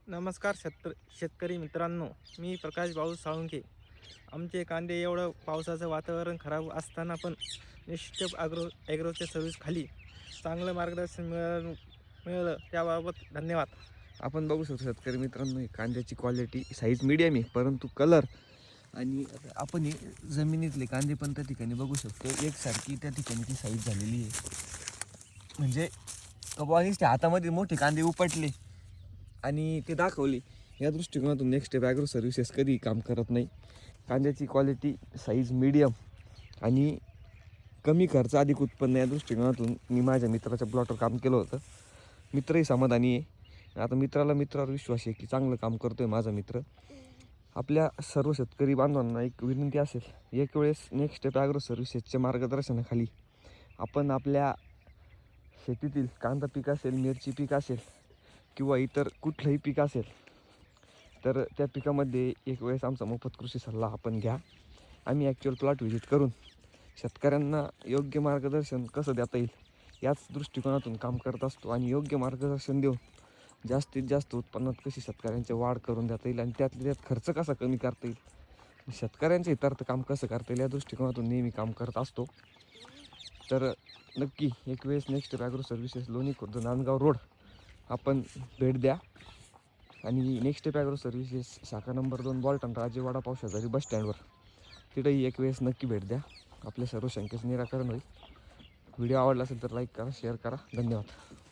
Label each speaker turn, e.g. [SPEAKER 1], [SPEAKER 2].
[SPEAKER 1] नमस्कार शेतकरी मित्रांनो, मी प्रकाश भाऊ साळुंखे. आमचे कांदे एवढं पावसाचं वातावरण खराब असताना पण निष्ठेप ॲग्रोच्या सर्व्हिसखाली चांगलं मार्गदर्शन मिळालं त्याबाबत धन्यवाद.
[SPEAKER 2] आपण बघू शकतो शेतकरी मित्रांनो, कांद्याची क्वालिटी साईज मीडियम आहे, परंतु कलर आणि आपण हे जमिनीतले कांदे पण त्या ठिकाणी बघू शकतो. एकसारखी त्या ठिकाणी ती साईज झालेली आहे. म्हणजे कबानीच त्या हातामध्ये मोठे कांदे उपटले आणि ते दाखवले. या दृष्टिकोनातून नेक्स्ट स्टेप ॲग्रो सर्व्हिसेस कधी काम करत नाही. कांद्याची क्वालिटी साईज मीडियम आणि कमी खर्च अधिक उत्पन्न या दृष्टिकोनातून मी माझ्या मित्राच्या प्लॉटवर काम केलं होतं. मित्रही समाधानी आहे. आता मित्रावर विश्वास आहे की चांगलं काम करतो आहे माझा मित्र. आपल्या सर्व शेतकरी बांधवांना एक विनंती असेल, एक वेळेस नेक्स्ट स्टेप ॲग्रो सर्व्हिसेसच्या मार्गदर्शनाखाली आपण आपल्या शेतीतील कांदा पीक असेल, मिरची पीक असेल किंवा इतर कुठलंही पीक असेल, तर त्या पिकामध्ये एक वेळेस आमचा मोफत कृषी सल्ला आपण घ्या. आम्ही ॲक्च्युअल प्लॉट व्हिजिट करून शेतकऱ्यांना योग्य मार्गदर्शन कसं देता येईल याच दृष्टिकोनातून काम करत असतो आणि योग्य मार्गदर्शन देऊन जास्तीत जास्त उत्पन्नात कशी शेतकऱ्यांची वाढ करून देता येईल आणि त्यात खर्च कसा कमी करता येईल, शेतकऱ्यांच्या हितार्थ काम कसं करता येईल या दृष्टिकोनातून नेहमी काम करत असतो. तर नक्की एक वेळेस नेक्स्ट ॲग्रो सर्व्हिसेस लोणी खुर्द नांदगाव रोड आपण भेट द्या आणि नेक्स्ट ॲग्रो सर्व्हिसेस शाखा नंबर 2 बॉल्टन राजेवाडा पाव शेजारी बस स्टँडवर तिथंही एक वेळेस नक्की भेट द्या. आपल्या सर्व शंकेचं निराकरण होईल. व्हिडिओ आवडला असेल तर लाईक करा, शेअर करा. धन्यवाद.